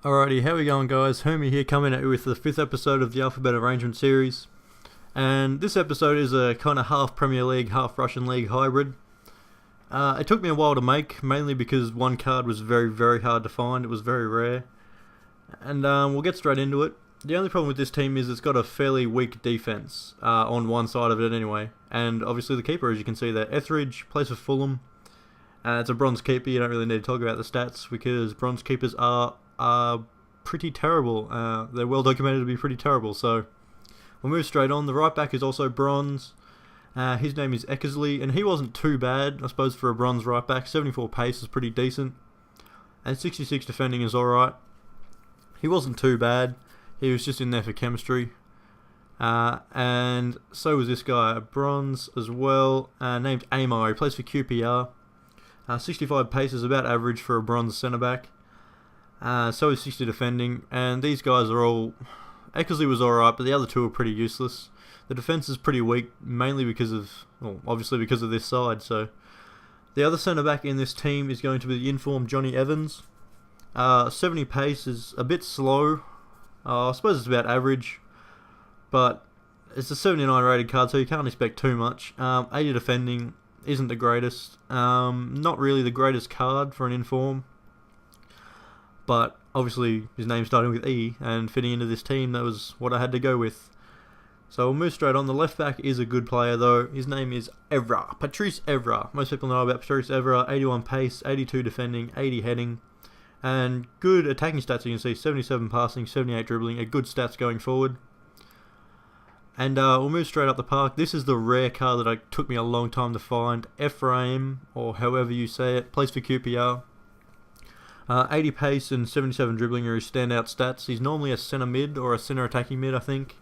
Alrighty, how we going, guys? Hermie here, coming at you with the 5th episode of the Alphabet Arrangement series. And this episode is a kind of half Premier League, half Russian League hybrid. It took me a while to make, mainly because one card was very, very hard to find. It was very rare. And we'll get straight into it. The only problem with this team is it's got a fairly weak defense, on one side of it anyway. And obviously the keeper, as you can see there, Etheridge, plays for Fulham. It's a bronze keeper. You don't really need to talk about the stats because bronze keepers are pretty terrible. They're well documented to be pretty terrible, so we'll move straight on. The right back is also bronze. His name is Eckersley, and he wasn't too bad, I suppose, for a bronze right back. 74 pace is pretty decent, and 66 defending is alright. He wasn't too bad. He was just in there for chemistry. And so was this guy, bronze as well, named Amar. He plays for QPR. 65 pace is about average for a bronze centre back. So is 60 defending, and these guys are all... Eckersley was alright, but the other two are pretty useless. The defence is pretty weak, mainly because of... well, obviously because of this side, so... The other centre-back in this team is going to be the informed Johnny Evans. 70 pace is a bit slow. I suppose it's about average, but it's a 79 rated card, so you can't expect too much. 80 defending isn't the greatest. Not really the greatest card for an inform. But obviously his name starting with E and fitting into this team, that was what I had to go with. So we'll move straight on. The left back is a good player though. His name is Evra, Patrice Evra. Most people know about Patrice Evra. 81 pace, 82 defending, 80 heading, and good attacking stats. You can see 77 passing, 78 dribbling, a good stats going forward. And we'll move straight up the park. This is the rare card that took me a long time to find. Ephraim, or however you say it, plays for QPR. 80 pace and 77 dribbling are his standout stats. He's normally a centre mid or a centre attacking mid, I think.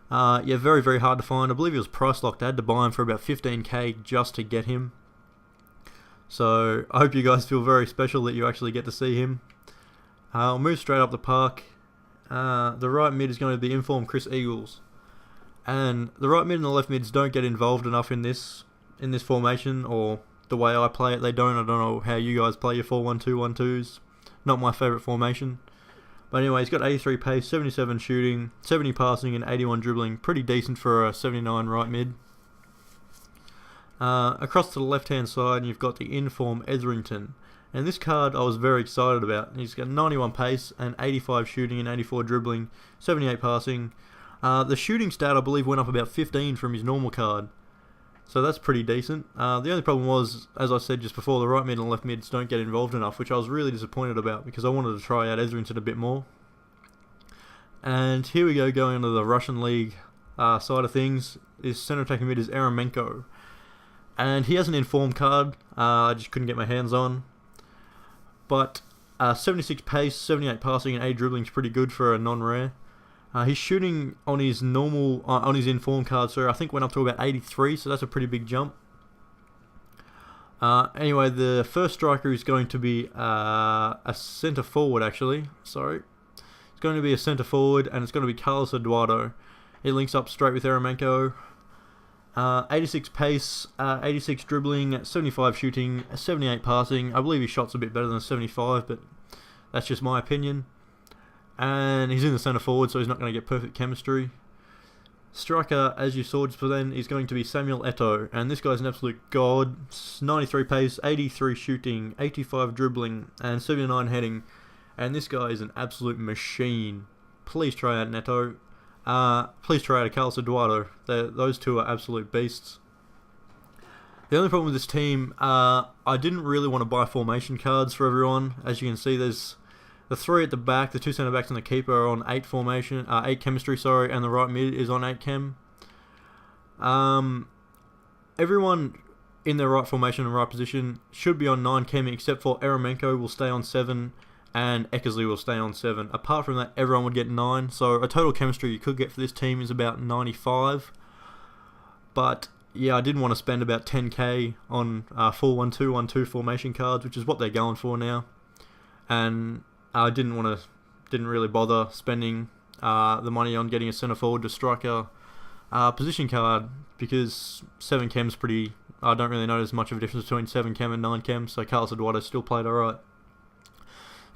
Yeah, very, very hard to find. I believe he was price locked. I had to buy him for about 15k just to get him. So I hope you guys feel very special that you actually get to see him. I'll move straight up the park. The right mid is going to be informed Chris Eagles. And the right mid and the left mids don't get involved enough in this formation, or the way I play it, they don't. I don't know how you guys play your 4-1-2-1-2s. Not my favourite formation. But anyway, he's got 83 pace, 77 shooting, 70 passing, and 81 dribbling. Pretty decent for a 79 right mid. Across to the left-hand side, you've got the inform Etherington. And this card I was very excited about. He's got 91 pace and 85 shooting and 84 dribbling, 78 passing. The shooting stat, I believe, went up about 15 from his normal card. So that's pretty decent. The only problem was, as I said just before, the right mid and left mids don't get involved enough, which I was really disappointed about because I wanted to try out Etherington a bit more. And here we go, going into the Russian League side of things. His centre attacking mid is Eremenko. And he has an informed card, I just couldn't get my hands on. But 76 pace, 78 passing and 8 dribbling is pretty good for a non-rare. His shooting on his normal, on his inform card, I think went up to about 83, so that's a pretty big jump. Anyway, the first striker is going to be a centre forward, actually. Sorry. It's going to be a centre forward, and it's going to be Carlos Eduardo. He links up straight with Eremenko. 86 pace, 86 dribbling, 75 shooting, 78 passing. I believe his shot's a bit better than 75, but that's just my opinion. And he's in the centre forward, so he's not going to get perfect chemistry. Striker, as you saw just then, is going to be Samuel Eto'o, and this guy's an absolute god. 93 pace, 83 shooting, 85 dribbling, and 79 heading. And this guy is an absolute machine. Please try out Eto'o. Please try out a Carlos Eduardo. Those two are absolute beasts. The only problem with this team, I didn't really want to buy formation cards for everyone. As you can see, there's the 3 at the back, the 2 centre backs and the keeper are on 8 formation, 8 chemistry, sorry, and the right mid is on 8 chem. Everyone in their right formation and right position should be on 9 chem, except for Eremenko will stay on 7 and Eckersley will stay on 7. Apart from that, everyone would get 9, so a total chemistry you could get for this team is about 95. But yeah, I didn't want to spend about 10k on 4-1-2-1-2 formation cards, which is what they're going for now. And I didn't really bother spending the money on getting a centre forward to striker position card because 7 chem's pretty. I don't really notice much of a difference between 7 chem and 9 chem, so Carlos Eduardo still played alright.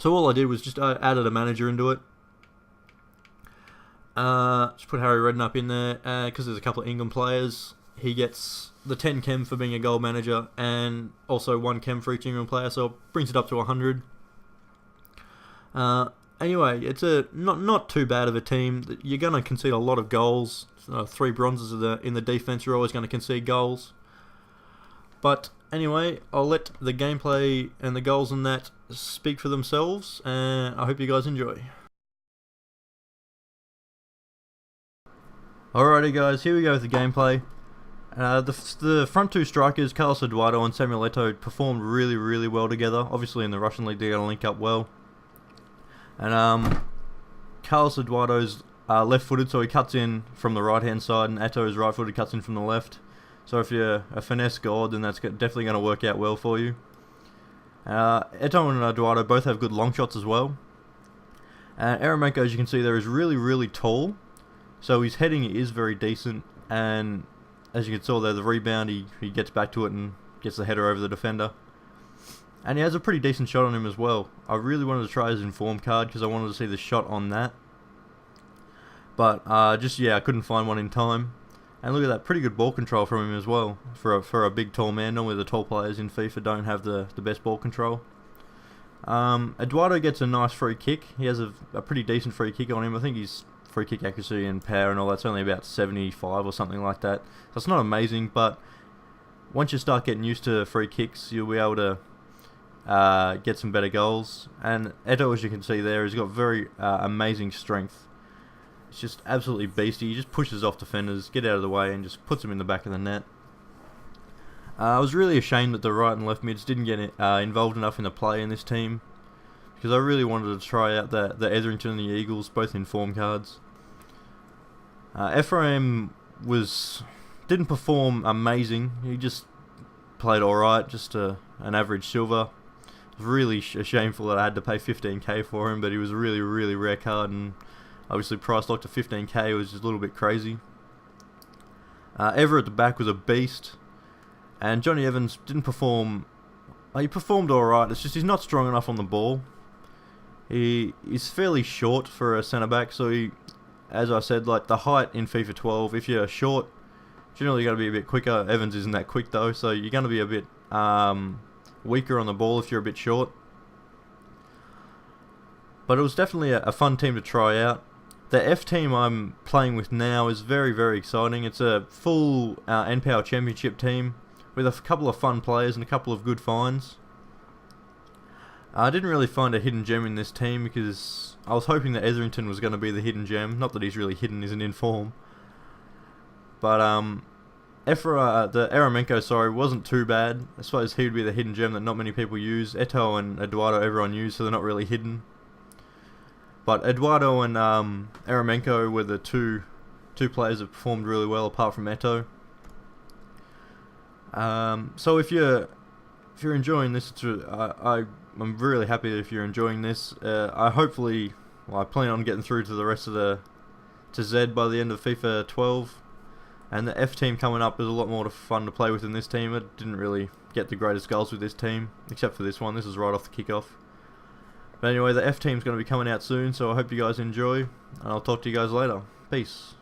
So all I did was just added a manager into it. Just put Harry Redknapp in there because there's a couple of England players. He gets the 10 chem for being a goal manager and also 1 chem for each England player, so it brings it up to 100. Anyway, it's a not too bad of a team. You're going to concede a lot of goals. 3 bronzes in the defense. You're always going to concede goals. But anyway, I'll let the gameplay and the goals and that speak for themselves, and I hope you guys enjoy. Alrighty guys, here we go with the gameplay. The front 2 strikers, Carlos Eduardo and Samuel Eto'o, performed really well together. Obviously in the Russian League they're going to link up well. And Carlos Eduardo's left-footed, so he cuts in from the right-hand side, and Eto'o's right-footed, cuts in from the left. So if you're a finesse god, then that's definitely going to work out well for you. Eto'o and Eduardo both have good long shots as well. XhermieTheWormx, as you can see there, is really tall. So his heading is very decent, and as you can see there, the rebound, he gets back to it and gets the header over the defender. And he has a pretty decent shot on him as well. I really wanted to try his inform card because I wanted to see the shot on that. But I couldn't find one in time. And look at that, pretty good ball control from him as well for a big tall man. Normally the tall players in FIFA don't have the best ball control. Eduardo gets a nice free kick. He has a pretty decent free kick on him. I think he's free kick accuracy and power and all that's only about 75 or something like that. So it's not amazing, but once you start getting used to free kicks, you'll be able to get some better goals. And Eto'o, as you can see there, has got very amazing strength. It's just absolutely beastly. He just pushes off defenders, get out of the way, and just puts them in the back of the net. I was really ashamed that the right and left mids didn't get involved enough in the play in this team, because I really wanted to try out the Etherington and the Eagles, both in form cards. Ephraim didn't perform amazing. He just played alright, just an average silver. It was really shameful that I had to pay 15k for him, but he was a really rare card, and obviously price locked to 15k was just a little bit crazy. Ever at the back was a beast, and Johnny Evans didn't perform. He performed alright, it's just he's not strong enough on the ball. He is fairly short for a centre back, so he, as I said, like the height in FIFA 12, if you're short, generally you're going to be a bit quicker. Evans isn't that quick though, so you're going to be a bit weaker on the ball if you're a bit short. But it was definitely a fun team to try out. The F team I'm playing with now is very exciting. It's a full NPL Championship team with a couple of fun players and a couple of good finds. I didn't really find a hidden gem in this team because I was hoping that Etherington was going to be the hidden gem. Not that he's really hidden, he's an inform. But the XhermieTheWormx, wasn't too bad. I suppose he would be the hidden gem that not many people use. Eto'o and Eduardo everyone use, so they're not really hidden. But Eduardo and XhermieTheWormx were the two players that performed really well, apart from Eto'o. So if you're enjoying this, I'm really happy if you're enjoying this. I plan on getting through to the rest of to Z by the end of FIFA 12, and the F team coming up is a lot more fun to play with than this team. I didn't really get the greatest goals with this team, except for this one. This is right off the kickoff. But anyway, the F team's going to be coming out soon, so I hope you guys enjoy, and I'll talk to you guys later. Peace.